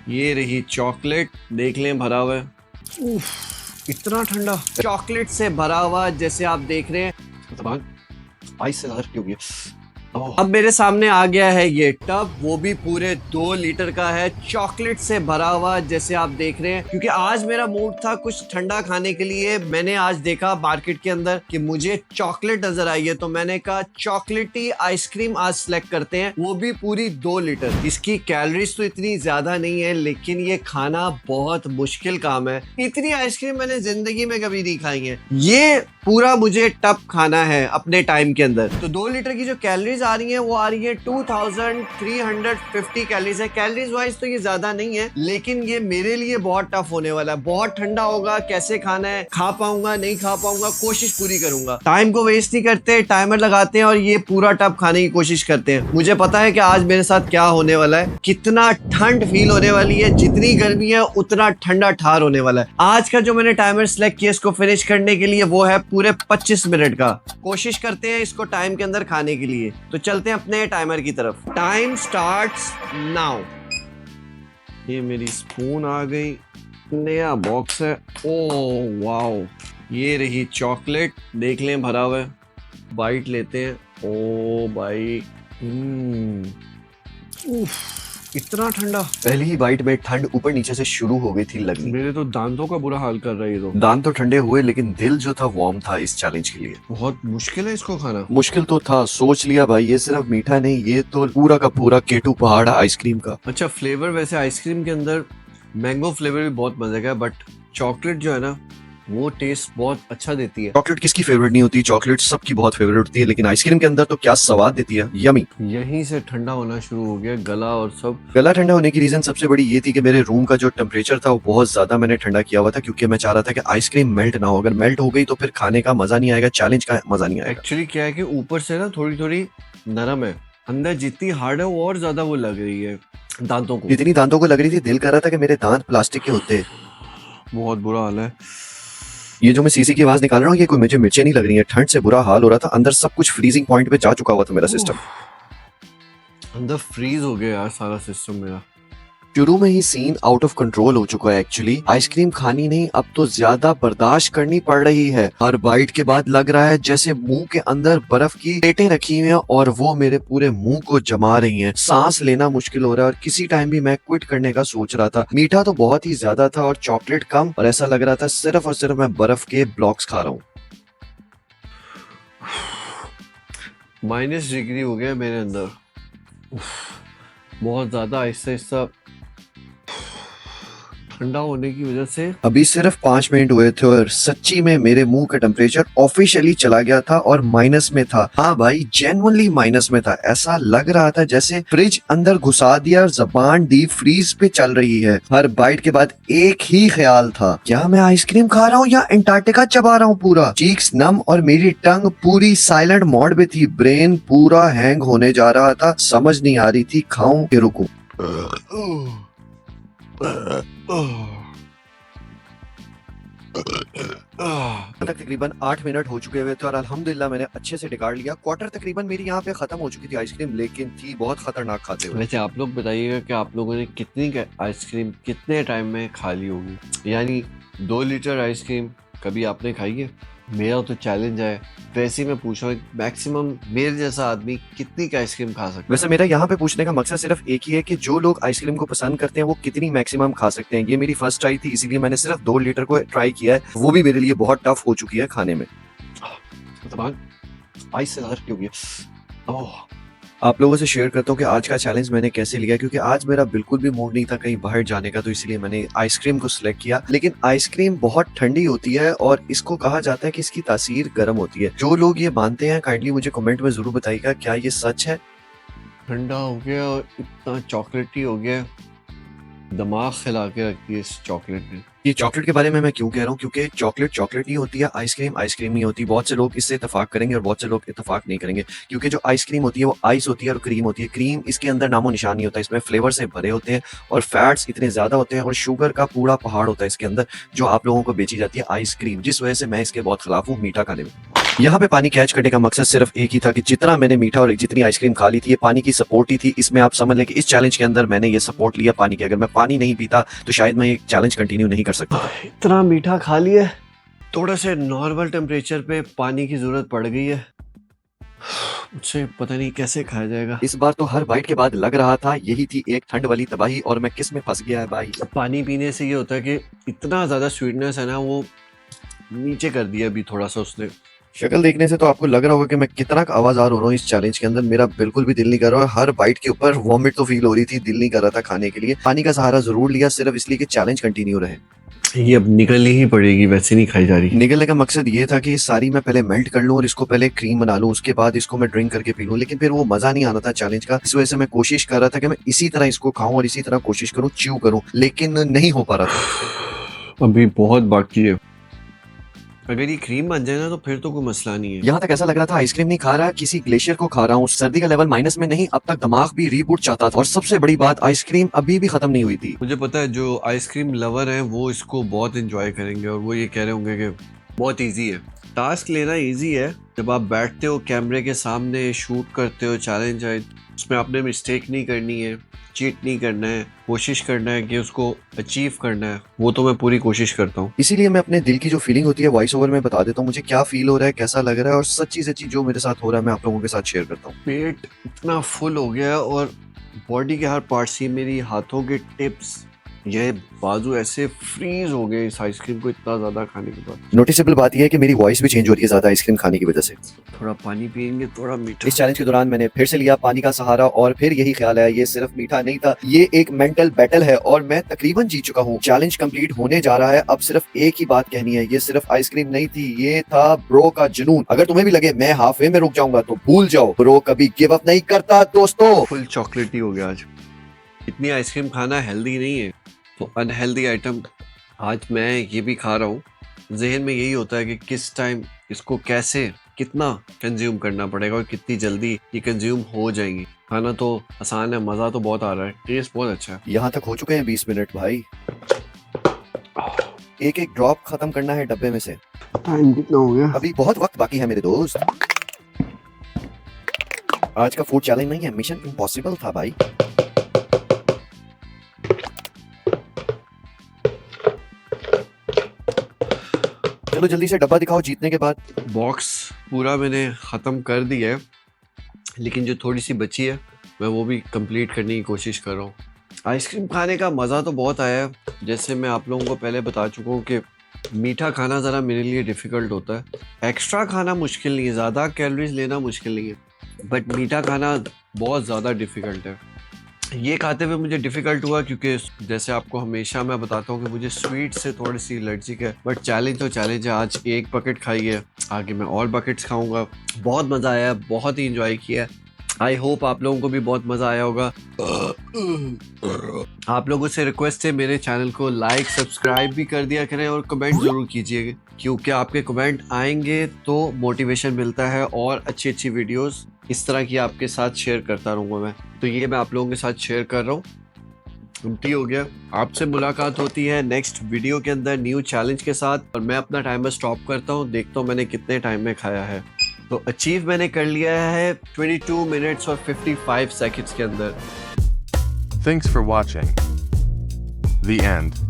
ये रही चॉकलेट, देख लें भरा हुआ है। उफ, इतना ठंडा चॉकलेट से भरा हुआ जैसे आप देख रहे हैं। आइस से ज्यादा ठंडी हो गई है। अब मेरे सामने आ गया है ये टब, वो भी पूरे 2 लीटर का है, चॉकलेट से भरा हुआ जैसे आप देख रहे हैं। क्योंकि आज मेरा मूड था कुछ ठंडा खाने के लिए। मैंने आज देखा मार्केट के अंदर कि मुझे चॉकलेट नजर आई है, तो मैंने कहा चॉकलेटी आइसक्रीम आज सिलेक्ट करते हैं, वो भी पूरी 2 लीटर। इसकी कैलोरीज तो इतनी ज्यादा नहीं है, लेकिन ये खाना बहुत मुश्किल काम है। इतनी आइसक्रीम मैंने जिंदगी में कभी नहीं खाई है। ये पूरा मुझे टब खाना है अपने टाइम के अंदर। तो 2 लीटर की जो कैलोरीज आ रही है वो आ रही है 2350 कैलोरीज है। कैलोरीज वाइज तो ये ज्यादा नहीं है, लेकिन ये मेरे लिए बहुत टफ होने वाला है। बहुत ठंडा होगा, कैसे खाना है, खा पाऊंगा नहीं खा पाऊंगा, कोशिश पूरी करूंगा। टाइम को वेस्ट नहीं करते, टाइमर लगाते हैं और ये पूरा टब खाने की कोशिश करते हैं। मुझे पता है कि आज मेरे साथ क्या होने वाला है, कितना ठंड फील होने वाली है। जितनी गर्मी है उतना ठंडा ठार होने वाला है। आज का जो मैंने टाइमर सेलेक्ट किया इसको फिनिश करने के लिए, वो है पूरे 25 मिनट का। कोशिश करते हैं इसको टाइम के अंदर खाने के लिए। तो चलते हैं अपने टाइमर की तरफ। Time starts now. ये मेरी स्पून आ गई, नया बॉक्स है। ओह वाओ, ये रही चॉकलेट, देख लें भरा हुआ है। बाइट लेते हैं। ओ भाई, इतना ठंडा। पहली ही बाइट में ठंड ऊपर नीचे से शुरू हो गई थी लगनी। मेरे तो दांतों का बुरा हाल कर रही है। तो दांत तो ठंडे हुए, लेकिन दिल जो था वार्म था इस चैलेंज के लिए। बहुत मुश्किल है इसको खाना। मुश्किल तो था, सोच लिया भाई, ये सिर्फ मीठा नहीं, ये तो पूरा का पूरा केटू पहाड़ है आइसक्रीम का। अच्छा, फ्लेवर वैसे आइसक्रीम के अंदर मैंगो फ्लेवर भी बहुत मजे का है, बट चॉकलेट जो है ना वो टेस्ट बहुत अच्छा देती है। चॉकलेट किसकी फेवरेट नहीं होती, चॉकलेट सबकी बहुत फेवरेट होती है, लेकिन आइसक्रीम के अंदर तो क्या स्वाद देती है, यमी। यहीं से ठंडा होना शुरू हो गया गला और सब। गला ठंडा होने की रीजन सबसे बड़ी ये थी कि मेरे रूम का जो टेम्परेचर था वो बहुत ज्यादा मैंने ठंडा किया हुआ था, क्योंकि मैं चाह रहा था कि आइसक्रीम मेल्ट ना हो। अगर मेल्ट हो गई तो फिर खाने का मजा नहीं आएगा, चैलेंज का मजा नहीं आएगा। एक्चुअली क्या है कि ऊपर से ना थोड़ी थोड़ी नरम है, अंदर जितनी हार्ड है वो और ज्यादा वो लग रही है दांतों को। जितनी दांतों को लग रही थी, दिल कर रहा था कि मेरे दांत प्लास्टिक के होते। बहुत बुरा हाल है। ये जो मैं सीसी की आवाज निकाल रहा हूँ, ये कोई मुझे मिर्चें नहीं लग रही है। ठंड से बुरा हाल हो रहा था, अंदर सब कुछ फ्रीजिंग पॉइंट पे जा चुका हुआ था मेरा सिस्टम। अंदर फ्रीज हो गया यार सारा सिस्टम मेरा। शुरू में ही सीन आउट ऑफ कंट्रोल हो चुका है। एक्चुअली आइसक्रीम खानी नहीं, अब तो ज्यादा बर्दाश्त करनी पड़ रही है। हर बाइट के बाद लग रहा है जैसे मुंह के अंदर बर्फ की प्लेटें रखी हुई हैं और वो मेरे पूरे मुंह को जमा रही हैं। सांस लेना मुश्किल हो रहा है और किसी टाइम भी मैं क्विट करने का सोच रहा था। मीठा तो बहुत ही ज्यादा था और चॉकलेट कम, और ऐसा लग रहा था सिर्फ और सिर्फ मैं बर्फ के ब्लॉक्स खा रहा हूँ। माइनस डिग्री हो गया मेरे अंदर, बहुत ज्यादा। आहिस्ता आहिस्ता ठंडा होने की वजह से अभी सिर्फ 5 मिनट हुए थे और सच्ची में मेरे मुंह का टेम्परेचर ऑफिशियली चला गया था और माइनस में था। हाँ भाई, जेन्युइनली माइनस में था। ऐसा लग रहा था जैसे फ्रिज अंदर घुसा दिया और जबान डीप फ्रीज पे चल रही है। हर बाइट के बाद एक ही ख्याल था, क्या मैं आइसक्रीम खा रहा हूँ या अंटार्कटिका चबा रहा हूँ पूरा। चीक्स नम और मेरी टंग पूरी साइलेंट मोड पे थी। ब्रेन पूरा हैंग होने जा रहा था, समझ नहीं आ रही थी खाऊं कि रुकूं। तकरीबन 8 मिनट हो चुके हुए थे और अल्हम्दुलिल्लाह मैंने अच्छे से डिगाड़ लिया। क्वार्टर तकरीबन मेरी यहाँ पे खत्म हो चुकी थी आइसक्रीम, लेकिन थी बहुत खतरनाक खाते हुए। वैसे आप लोग बताइएगा कि आप लोगों ने कितनी आइसक्रीम कितने टाइम में खा ली होगी। यानी 2 लीटर आइसक्रीम कभी आपने खाई है? मेरा तो चैलेंज है। वैसे ही मैं पूछ रहा हूँ, मैक्सिमम मेरे जैसा आदमी कितनी का आइसक्रीम खा सकता है? वैसे मेरा यहाँ पे पूछने का मकसद सिर्फ एक ही है कि जो लोग आइसक्रीम को पसंद करते हैं वो कितनी मैक्सिमम खा सकते हैं। ये मेरी फर्स्ट ट्राई थी, इसीलिए मैंने सिर्फ 2 लीटर को ट्राई किया है। वो भी मेरे लिए बहुत टफ हो चुकी है खाने में। आइस से ज्यादा ठंडी हो गई है। ओह, आप लोगों से शेयर करता हूँ कि आज का चैलेंज मैंने कैसे लिया, क्योंकि आज मेरा बिल्कुल भी मूड नहीं था कहीं बाहर जाने का, तो इसलिए मैंने आइसक्रीम को सिलेक्ट किया। लेकिन आइसक्रीम बहुत ठंडी होती है और इसको कहा जाता है कि इसकी तासीर गर्म होती है। जो लोग ये मानते हैं काइंडली मुझे कमेंट में जरूर बताइएगा, क्या ये सच है? ठंडा हो गया और इतना चॉकलेटी हो गया, दिमाग खिला के रखती है इस चॉकलेट ने। ये चॉकलेट के बारे में मैं क्यों कह रहा हूँ, क्योंकि चॉकलेट चॉकलेट नहीं होती है, आइसक्रीम आइसक्रीम नहीं होती। बहुत से लोग इससे इतफाक करेंगे और बहुत से लोग इतफाक नहीं करेंगे, क्योंकि जो आइसक्रीम होती है वो आइस होती है और क्रीम होती है। क्रीम इसके अंदर नामो निशान नहीं होता, इसमें फ्लेवर से भरे होते हैं और फैट्स इतने ज्यादा होते हैं और शुगर का पूरा पहाड़ होता है इसके अंदर, जो आप लोगों को बेची जाती है आइसक्रीम, जिस वजह से मैं इसके बहुत खिलाफ हूँ मीठा खाने में। यहाँ पे पानी कैच करने का मकसद सिर्फ एक ही था कि जितना मैंने मीठा और जितनी आइसक्रीम खा ली थी, ये पानी की सपोर्ट ही थी। इसमें आप समझ लें कि इस चैलेंज के अंदर मैंने ये सपोर्ट लिया पानी की। अगर मैं पानी नहीं पीता तो शायद मैं ये चैलेंज कंटिन्यू नहीं कर सकता। इतना मीठा खा लिया, थोड़ा से नॉर्मल टेम्परेचर पे पानी की जरूरत पड़ गई है, मुझसे पता नहीं कैसे खाया जाएगा। इस बार तो हर बाइट के बाद लग रहा था यही थी एक ठंड वाली तबाही और मैं किस में फंस गया है भाई। पानी पीने से ये होता है कि इतना ज्यादा स्वीटनेस है ना, वो नीचे कर दिया अभी थोड़ा सा उसने। शक्ल देखने से तो आपको लग रहा होगा कि मैं कितना आवाजार हो रहा हूँ इस चैलेंज के अंदर। मेरा बिल्कुल भी दिल नहीं कर रहा है, हर बाइट के ऊपर वॉमिट तो फील हो रही थी, दिल नहीं कर रहा था खाने के लिए। पानी का सहारा जरूर लिया सिर्फ इसलिए कि चैलेंज कंटिन्यू रहे। ये अब निकलनी ही पड़ेगी, वैसे नहीं खाई जा रही। निकलने का मकसद ये था कि सारी मैं पहले मेल्ट कर लूं और इसको पहले क्रीम बना लूं, उसके बाद इसको मैं ड्रिंक करके पी लूं, लेकिन फिर वो मजा नहीं आना था चैलेंज का। इस वजह से मैं कोशिश कर रहा था कि मैं इसी तरह इसको खाऊं और इसी तरह कोशिश करूं च्यू करूं, लेकिन नहीं हो पा रहा था। अभी बहुत बाकी है। अगर ये क्रीम बन जाए ना तो फिर तो कोई मसला नहीं है। यहाँ तक ऐसा लग रहा था आइसक्रीम नहीं खा रहा, किसी ग्लेशियर को खा रहा हूँ। सर्दी का लेवल माइनस में नहीं, अब तक दिमाग भी रीबूट चाहता था। और सबसे बड़ी बात, आइसक्रीम अभी भी खत्म नहीं हुई थी। मुझे पता है जो आइसक्रीम लवर हैं वो इसको बहुत एंजॉय करेंगे और वो ये कह रहे होंगे कि बहुत इजी है। टास्क लेना इजी है, जब आप बैठते हो कैमरे के सामने शूट करते हो चैलेंज है, उसमें आपने मिस्टेक नहीं करनी है, चीट नहीं करना है, कोशिश करना है कि उसको अचीव करना है। वो तो मैं पूरी कोशिश करता हूँ। इसीलिए मैं अपने दिल की जो फीलिंग होती है वॉइस ओवर में बता देता हूँ, मुझे क्या फील हो रहा है, कैसा लग रहा है, और सच्ची सच्ची जो मेरे साथ हो रहा है मैं आप लोगों के साथ शेयर करता हूँ। पेट इतना फुल हो गया है और बॉडी के हर पार्ट से, मेरी हाथों के टिप्स, ये बाजू ऐसे फ्रीज हो गए इस आइसक्रीम को इतना ज्यादा खाने के बाद। नोटिसेबल बात यह है कि मेरी वॉइस भी चेंज हो रही है ज्यादा आइसक्रीम खाने की वजह से। थोड़ा पानी पियेंगे, थोड़ा मीठा। इस चैलेंज के दौरान मैंने फिर से लिया पानी का सहारा और फिर यही ख्याल है, ये सिर्फ मीठा नहीं था, ये एक मेंटल बैटल है और मैं तकरीबन जीत चुका हूँ। चैलेंज कंप्लीट होने जा रहा है, अब सिर्फ एक ही बात कहनी है, ये सिर्फ आइसक्रीम नहीं थी, ये था ब्रो का जुनून। अगर तुम्हें भी लगे मैं हाफ वे में रुक जाऊंगा तो भूल जाओ, ब्रो कभी गिव अप नहीं करता दोस्तों। फुल चॉकलेटी हो गया आज। इतनी आइसक्रीम खाना हेल्दी नहीं है, तो अनहेल्दी आइटम आज मैं ये भी खा रहा हूँ। जहन में यही होता है कि किस टाइम इसको कैसे कितना कंज्यूम करना पड़ेगा और कितनी जल्दी ये कंज्यूम हो जाएंगी। खाना तो आसान है, मज़ा तो बहुत आ रहा है, टेस्ट बहुत अच्छा है। यहाँ तक हो चुके हैं 20 मिनट भाई, एक एक ड्रॉप खत्म करना है डब्बे में से। टाइम कितना हो गया? अभी बहुत वक्त बाकी है मेरे दोस्त। आज का फूड चैलेंज नहीं है, मिशन इम्पॉसिबल था भाई। चलो जल्दी से डब्बा दिखाओ जीतने के बाद। बॉक्स पूरा मैंने ख़त्म कर दिया है, लेकिन जो थोड़ी सी बची है मैं वो भी कंप्लीट करने की कोशिश कर रहा हूँ। आइसक्रीम खाने का मज़ा तो बहुत आया है, जैसे मैं आप लोगों को पहले बता चुका हूँ कि मीठा खाना ज़रा मेरे लिए डिफ़िकल्ट होता है। एक्स्ट्रा खाना मुश्किल नहीं है, ज़्यादा कैलोरीज लेना मुश्किल नहीं है, बट मीठा खाना बहुत ज़्यादा डिफ़िकल्ट है। ये खाते हुए मुझे डिफ़िकल्ट हुआ क्योंकि जैसे आपको हमेशा मैं बताता हूँ कि मुझे स्वीट से थोड़ी सी एलर्जिक है, बट चैलेंज तो चैलेंज है। आज एक बकेट खाई है, आगे मैं और बकेट्स खाऊंगा। बहुत मज़ा आया, बहुत ही इंजॉय किया। आई होप आप लोगों को भी बहुत मज़ा आया होगा। आप लोगों से रिक्वेस्ट है मेरे चैनल को लाइक सब्सक्राइब भी कर दिया करें और कमेंट ज़रूर कीजिएगा, क्योंकि आपके कमेंट आएंगे तो मोटिवेशन मिलता है और अच्छी अच्छी वीडियोस इस तरह की आपके साथ शेयर करता रहूँगा मैं। तो ये मैं आप लोगों के साथ शेयर कर रहा हूँ। उल्टी हो गया। आपसे मुलाकात होती है नेक्स्ट वीडियो के अंदर न्यू चैलेंज के साथ, और मैं अपना टाइमर स्टॉप करता हूँ, देखता हूँ मैंने कितने टाइम में खाया है। तो अचीव मैंने कर लिया है 22 मिनट्स और 55 सेकंड्स के अंदर। Thanks for watching. The end.